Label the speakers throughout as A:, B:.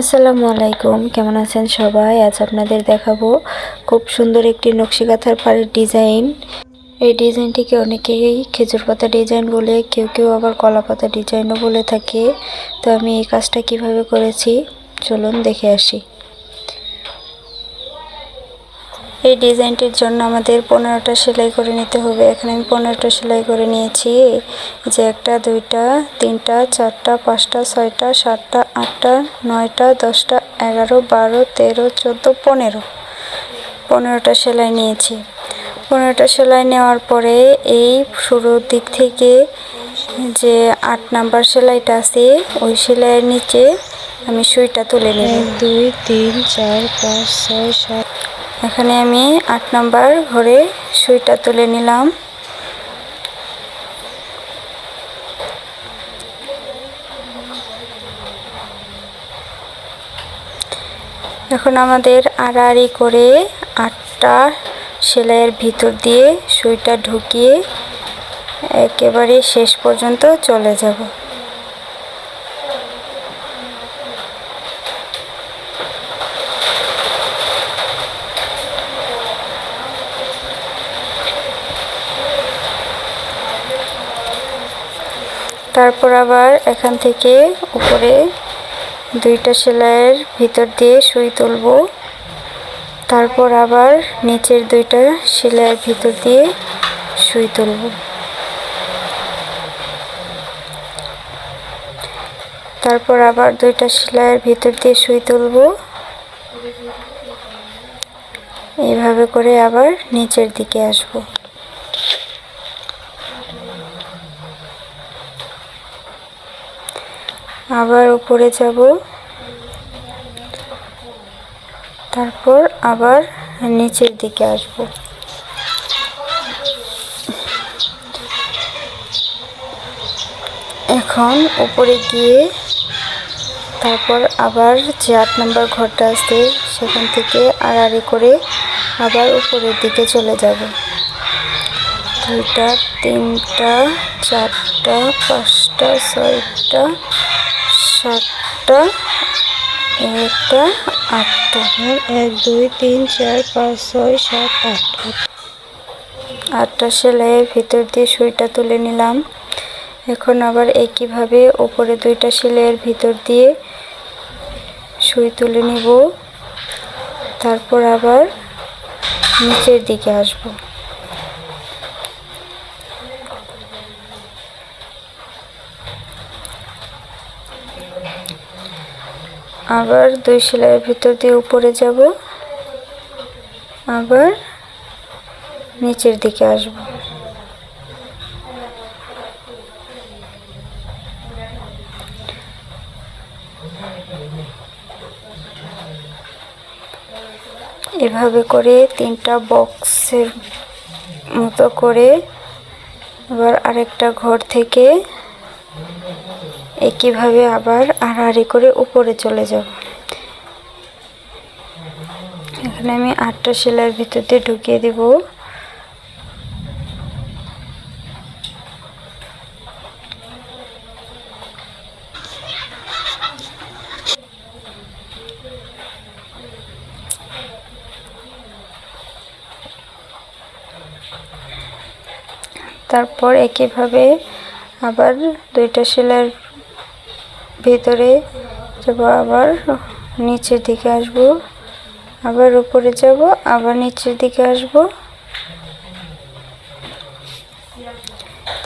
A: আসসালামু আলাইকুম, কেমন আছেন সবাই? আজ আপনাদের দেখাবো খুব সুন্দর একটি নকশি কাঁথার পাড়ের ডিজাইন। এই ডিজাইনটিকে অনেকেই খেজুর পাতা ডিজাইন বলে, কেউ কেউ আবার কলা পাতা ডিজাইনও বলে থাকে। তো আমি এই কাজটা কিভাবে করেছি চলুন দেখে আসি। এই ডিজাইনটির জন্য আমাদের 15টা সেলাই করে নিতে হবে। এখানে আমি 15টা সেলাই করে নিয়েছি। যে 1টা 2টা 3টা 4টা 5টা 6টা 7টা 8টা 9টা 10টা 11 12 13 14 15টা সেলাই নিয়েছি। 15টা সেলাই নেওয়ার পরে এই শুরুর দিক থেকে যে 8 নাম্বার সেলাইটা আছে ওই সেলাইয়ের নিচে আমি সুইটা তুলে নেব। 1 2 3 4 5 6 7। এখানে আমি 8 নাম্বার ঘরে সুইটা তুলে নিলাম। এখন আমাদের আড়াআড়ি করে 8টা সেলাইয়ের ভিতর দিয়ে সুইটা ঢুকিয়ে একেবারে শেষ পর্যন্ত চলে যাব। তারপর আবার এখান থেকে উপরে 2টা সেলাইয়ের ভিতর দিয়ে সুই তুলব। তারপর আবার নিচের 2টা সেলাইয়ের ভিতর দিয়ে সুই তুলব। তারপর আবার 2টা সেলাইয়ের ভিতর দিয়ে সুই তুলব। এইভাবে করে আবার নিচের দিকে আসব। আবার উপরে যাব, তারপর আবার নিচের দিকে আসব। এখন উপরে গিয়ে তারপর আবার যে 8 নাম্বার ঘরটা আছে সেখান থেকে আড়াআড়ি করে আবার উপরের দিকে চলে যাব। 2টা 3টা 4টা 5টা 6টা 7টা 1টা 8টা 1 2 3 4 5 6 7 8 8টা সেলাইয়ের ভিতর দিয়ে সুইটা তুলে নিলাম। এখন আবার একইভাবে উপরে 2টা সেলাইয়ের ভিতর দিয়ে সুই তুলে নিব। তারপর আবার নিচের দিকে আসব। আবার 2 সেলাইয়ের ভিতর দিয়ে উপরে যাব, আবার নিচের দিকে আসব। এভাবে করে 3টা বক্সের মতো করে আবার আরেকটা ঘর থেকে একইভাবে আবার আড়াআড়ি করে উপরে চলে যাব। এখানে আমি 8টা সেলাইয়ের ভিতর দিয়ে ঢুকিয়ে দেব। তারপর একইভাবে আবার 2টা সেলাইয়ের ভিতরে যাব, আবার নিচের দিকে আসব, আবার উপরে যাব, আবার নিচের দিকে আসব,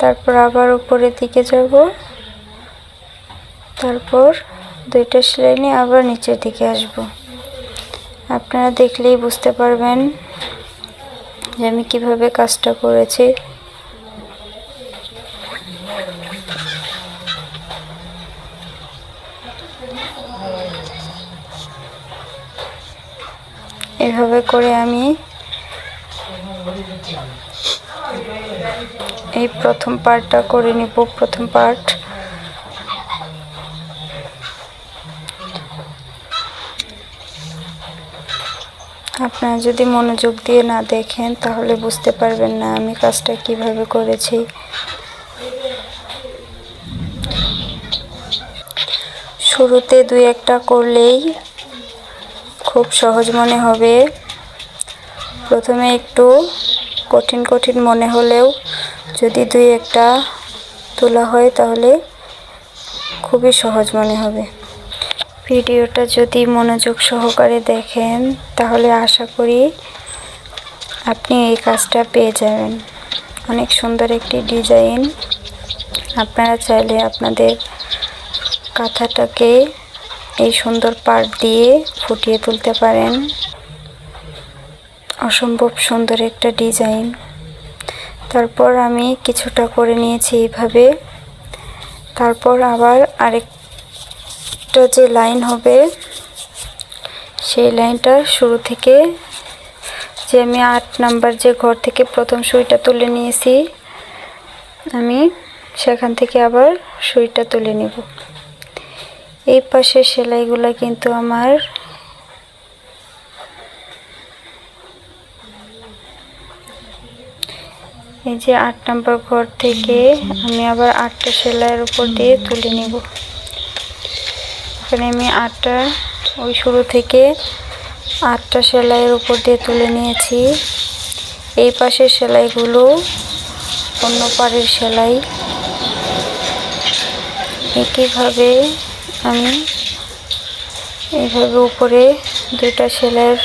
A: তারপর আবার উপরের দিকে যাব, তারপর 2টা সেলাই নিয়ে আবার নিচের দিকে আসব। আপনারা দেখলেই বুঝতে পারবেন যে আমি কিভাবে কাজটা করেছি। এভাবে করে আমি এই প্রথম পার্টটা করে নিব। প্রথম পার্ট আপনারা যদি মনোযোগ দিয়ে না দেখেন তাহলে বুঝতে পারবেন না আমি কাজটা কিভাবে করেছি। শুরুতে দুই একটা করলেই খুব সহজ মনে হবে। প্রথমে একটু কঠিন কঠিন মনে হলেও যদি দুই একটা তোলা হয় তাহলে খুবই সহজ মনে হবে। ভিডিওটা যদি মনোযোগ সহকারে দেখেন তাহলে আশা করি আপনি এই কাজটা পেয়ে যাবেন। অনেক সুন্দর একটি ডিজাইন। আপনারা চাইলে আপনাদের কাঁথাটাকে এই সুন্দর পাড় দিয়ে ফুটিয়ে তুলতে পারেন। অসম্ভব সুন্দর একটা ডিজাইন। তারপর আমি কিছুটা করে নিয়েছি এইভাবে। তারপর আবার আরেকটা যে লাইন হবে সেই লাইনটা শুরু থেকে যে আমি 8 নাম্বার যে ঘর থেকে প্রথম সুইটা তুলে নিয়েছি আমি সেখান থেকে আবার সুইটা তুলে নেব। এই পাশের সেলাইগুলো কিন্তু আমার এই যে 8 নাম্বার ঘর থেকে আমি আবার 8টা সেলাইয়ের উপর দিয়ে তুলে নেব। এখানে আমি 8টা ওই শুরু থেকে 8টা সেলাইয়ের উপর দিয়ে তুলে নিয়েছি। এই পাশের সেলাইগুলো অন্য পাড়ের সেলাই। একইভাবে আমি এইভাবে উপরে দুইটা সেলাইয়ের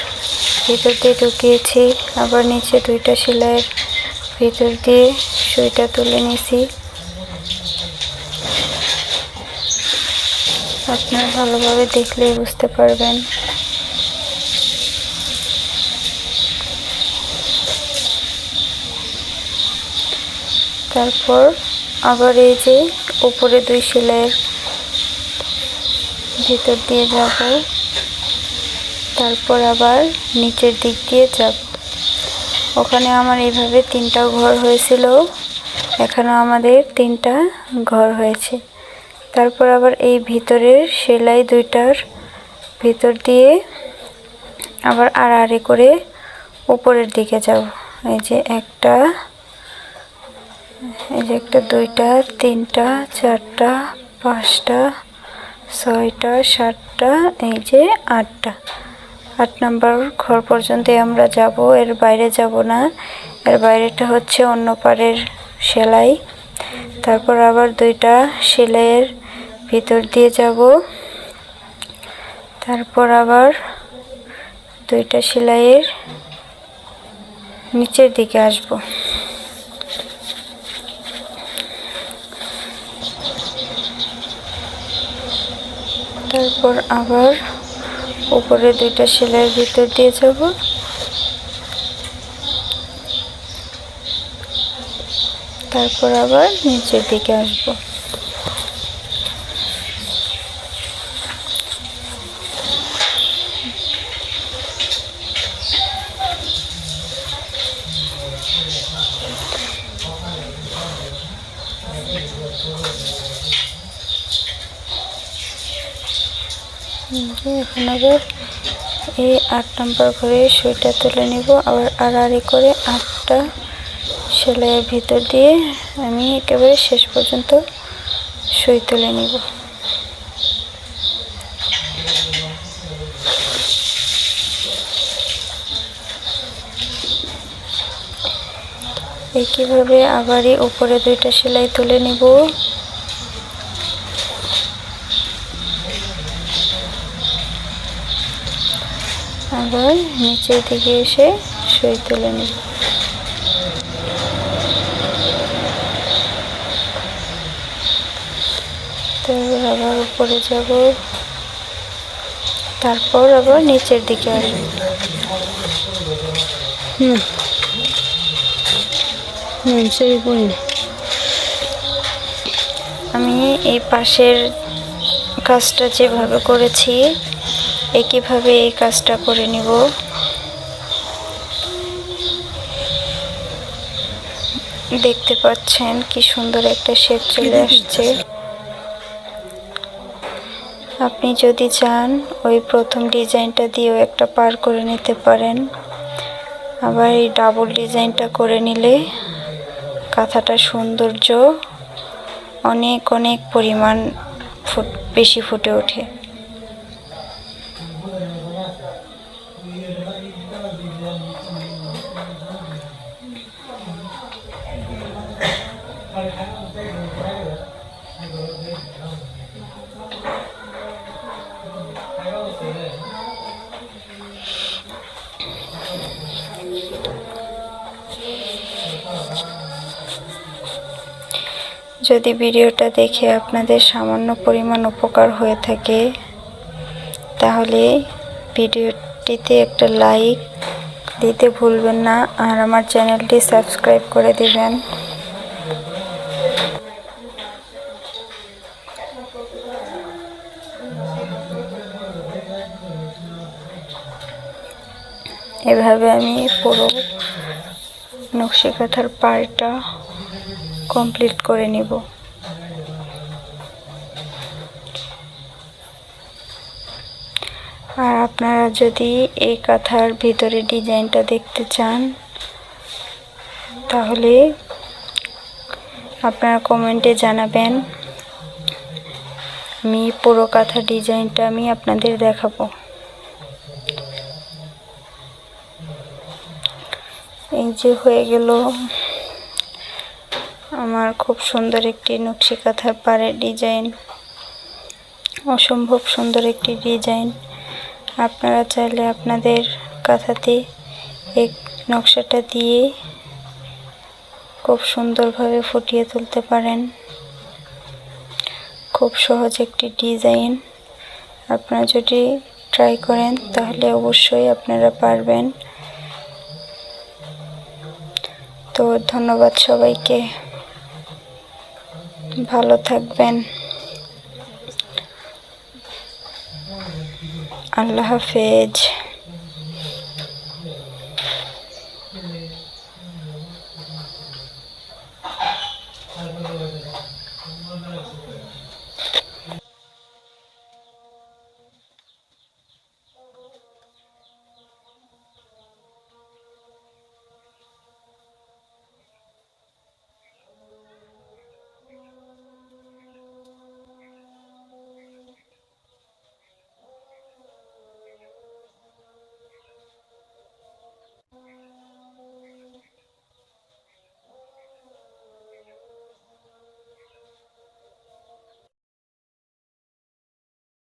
A: ভিতর দিয়ে ঢুকিয়েছি, আবার নিচে দুইটা সেলাইয়ের ভিতর দিয়ে সুইটা তুলে নিয়েছি। আপনারা ভালোভাবে দেখলে বুঝতে পারবেন। তারপর আবার এই যে উপরে দুই সেলাইয়ের ভিতর দিয়ে যাব, তারপর আবার নিচের দিক দিয়ে যাব। ওখানে আমার এইভাবে 3টা ঘর হয়েছিল, এখানেও আমাদের 3টা ঘর হয়েছে। তারপর আবার এই ভিতরের সেলাই দুইটার ভিতর দিয়ে আবার আড়াআড়ি করে উপরের দিকে যাব। এই যে একটা, এই যে একটা, 2টা, 3টা, 4টা, 5টা, 6টা, 7টা, এই যে 8টা। 8 নাম্বার ঘর পর্যন্ত আমরা যাব, এর বাইরে যাব না। এর বাইরেটা হচ্ছে অন্য পাড়ের সেলাই। তারপর আবার 2টা সেলাইয়ের ভিতর দিয়ে যাব, তারপর আবার 2টা সেলাইয়ের নিচের দিকে আসব। তারপর আবার উপরে 2টা সেলাইয়ের ভিতর দিয়ে যাব, তারপর আবার নিচের দিকে আসব। এখন আবার এই 8 নাম্বার ঘরে সুইটা তুলে নিব, আবার আড়াআড়ি করে 8টা সেলাইয়ের ভিতর দিয়ে আমি একেবারে শেষ পর্যন্ত সুই তুলে নিব। একইভাবে আবারই উপরে 2টা সেলাই তুলে নিব, আবার নিচের দিকে এসে সুই তুলে নিব। তারপর আবার উপরে যাব, তারপর আবার নিচের দিকে আসব। আমি এই পাশের কাজটা যেভাবে করেছি একইভাবে এই কাজটা করে নিব। দেখতে পাচ্ছেন কি সুন্দর একটা শেপ চলে আসছে। আপনি যদি চান ওই প্রথম ডিজাইনটা দিয়েও একটা পার করে নিতে পারেন। আবার এই ডাবল ডিজাইনটা করে নিলে কাঁথাটার সৌন্দর্য অনেক অনেক পরিমাণ বেশি ফুটে ওঠে। যদি ভিডিওটা দেখে আপনাদের সামান্য পরিমাণ উপকার হয়ে থাকে তাহলে ভিডিওটিতে একটা লাইক দিতে ভুলবেন না, আর আমার চ্যানেলটি সাবস্ক্রাইব করে দিবেন। এভাবে আমি পুরো নকশি কাঁথার পাড়টা কমপ্লিট করে নিব। আর আপনারা যদি এই কাঁথার ভিতরে ডিজাইনটা দেখতে চান তাহলে আপনারা কমেন্টে জানাবেন, আমি পুরো কাঁথা ডিজাইনটা আমি আপনাদের দেখাবো। এই যে হয়ে গেল আমার খুব সুন্দর একটি নকশি কাঁথার পাড়ের ডিজাইন, অসম্ভব সুন্দর একটি ডিজাইন। আপনারা চাইলে আপনাদের কাঁথাতে এই নকশাটা দিয়ে খুব সুন্দরভাবে ফুটিয়ে তুলতে পারেন। খুব সহজ একটি ডিজাইন, আপনারা যদি ট্রাই করেন তাহলে অবশ্যই আপনারা পারবেন। তো ধন্যবাদ সবাইকে, ভালো থাকবেন, আল্লাহ হাফেজ।